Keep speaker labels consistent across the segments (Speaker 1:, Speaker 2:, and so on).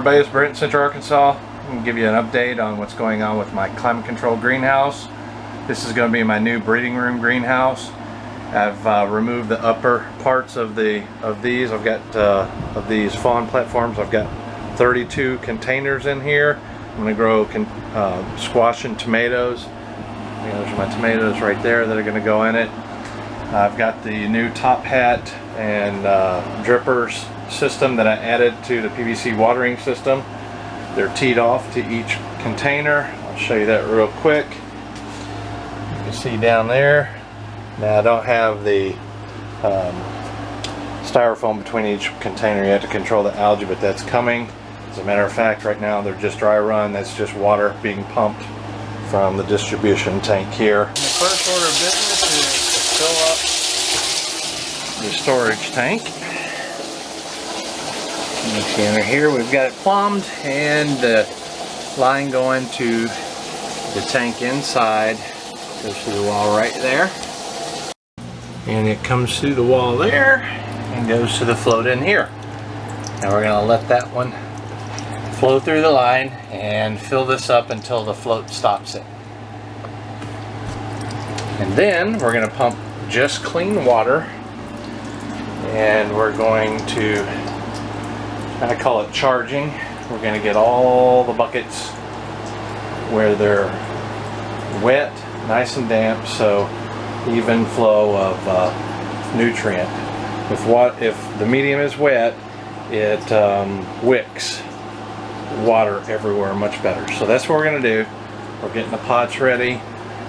Speaker 1: everybody, it's Brent, Central Arkansas. I'm going to give you an update on what's going on with my climate control greenhouse. This is going to be my new breeding room greenhouse. I've removed the upper parts of these. I've got of these fawn platforms. I've got 32 containers in here. I'm going to grow squash and tomatoes. Those are my tomatoes right there that are going to go in it. I've got the new top hat and drippers system that I added to the PVC watering system. They're teed off to each container. I'll show you that real quick. You can see down there. Now I don't have the styrofoam between each container. You have to control the algae, but that's coming. As a matter of fact, right now they're just dry run. That's just water being pumped from the distribution tank here. The first order of business is to fill up the storage tank. You can see under here we've got it plumbed, and the line going to the tank inside goes through the wall right there, and it comes through the wall there and goes to the float in here. Now we're going to let that one flow through the line and fill this up until the float stops it. And then we're going to pump just clean water, and we're going to, I call it charging. We're going to get all the buckets where they're wet, nice and damp, so even flow of nutrient. If the medium is wet, it wicks water everywhere much better. So that's what we're going to do. We're getting the pots ready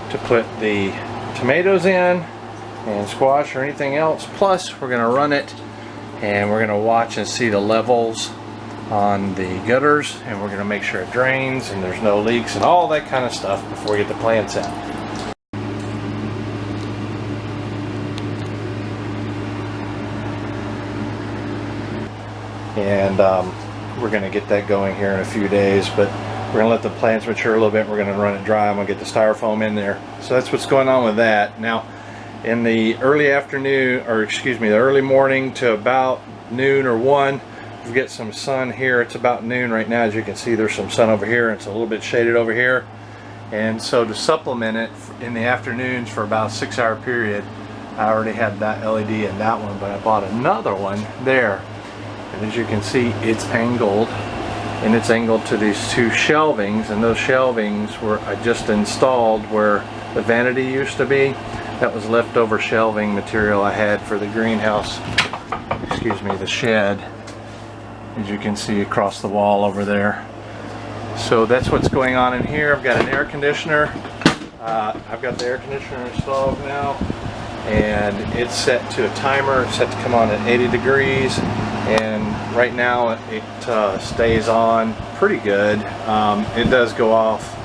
Speaker 1: to put the tomatoes in and squash or anything else. Plus we're going to run it, and we're going to watch and see the levels on the gutters, and we're going to make sure it drains and there's no leaks and all that kind of stuff before we get the plants out. And we're going to get that going here in a few days, but we're going to let the plants mature a little bit. We're going to run it dry. I'm going to get the styrofoam in there. So that's what's going on with that. Now in the early afternoon, or excuse me, the early morning to about noon or 1, we get some sun here. It's about noon right now. As you can see, there's some sun over here. It's a little bit shaded over here. And so to supplement it in the afternoons for about a 6-hour period, I already had that LED and that one, but I bought another one there. And as you can see, it's angled, and it's angled to these two shelvings, and those shelvings were I just installed where the vanity used to be. That was leftover shelving material I had for the greenhouse, excuse me, the shed, as you can see across the wall over there. So that's what's going on in here. I've got an air conditioner. I've got the air conditioner installed now, and it's set to a timer. It's set to come on at 80 degrees, and right now it stays on pretty good. It does go off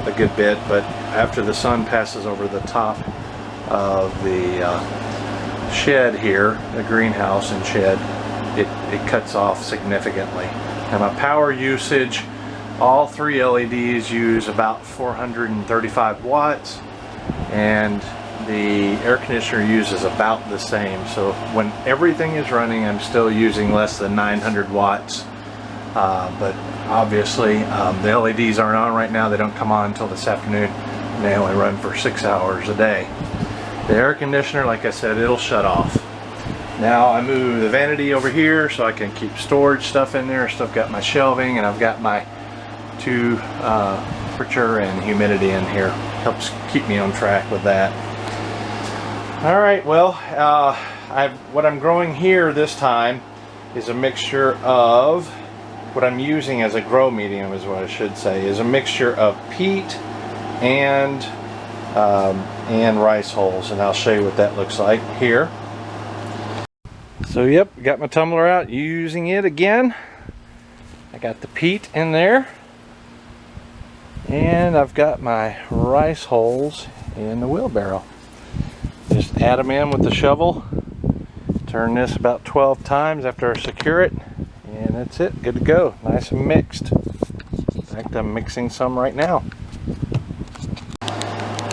Speaker 1: a good bit, but after the sun passes over the top of the shed here, the greenhouse and shed, it cuts off significantly. And my power usage, all 3 LEDs use about 435 watts, and the air conditioner uses about the same. So when everything is running, I'm still using less than 900 watts. But obviously the LEDs aren't on right now. They don't come on until this afternoon, and they only run for 6 hours a day. The air conditioner, like I said, it'll shut off. Now I move the vanity over here so I can keep storage stuff in there. Still got my shelving, and I've got my 2 temperature and humidity in here. Helps keep me on track with that. Alright, well, what I'm growing here this time is a mixture of, what I'm using as a grow medium is what I should say, is a mixture of peat and rice hulls, and I'll show you what that looks like here. So yep, got my tumbler out, using it again. I got the peat in there, and I've got my rice hulls in the wheelbarrow. Just add them in with the shovel, turn this about 12 times after I secure it, and that's it, good to go, nice and mixed. In fact, I'm mixing some right now.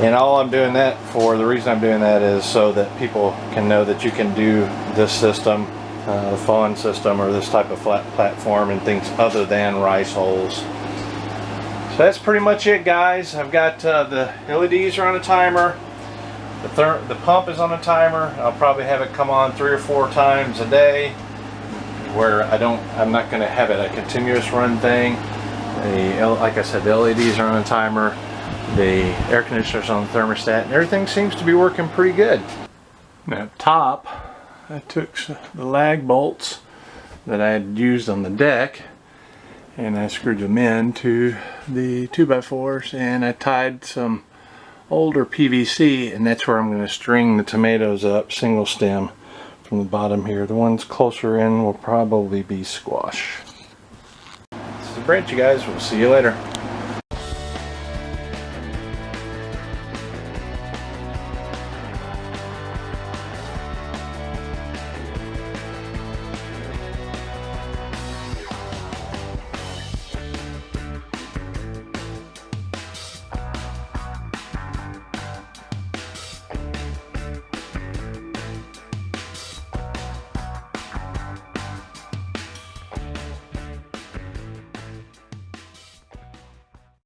Speaker 1: And all I'm doing that for, the reason I'm doing that is so that people can know that you can do this system the fawn system or this type of flat platform and things other than rice holes. So that's pretty much it, guys. I've got the LEDs are on a timer. The pump is on a timer. I'll probably have it come on 3 or 4 times a day, where I'm not going to have it a continuous run thing. Like I said, the LEDs are on a timer. The air conditioner's on the thermostat, and everything seems to be working pretty good. Now up top, I took the lag bolts that I had used on the deck and I screwed them into the 2x4s, and I tied some older PVC, and that's where I'm going to string the tomatoes up single stem from the bottom here. The ones closer in will probably be squash. This is Brent, you guys. We'll see you later.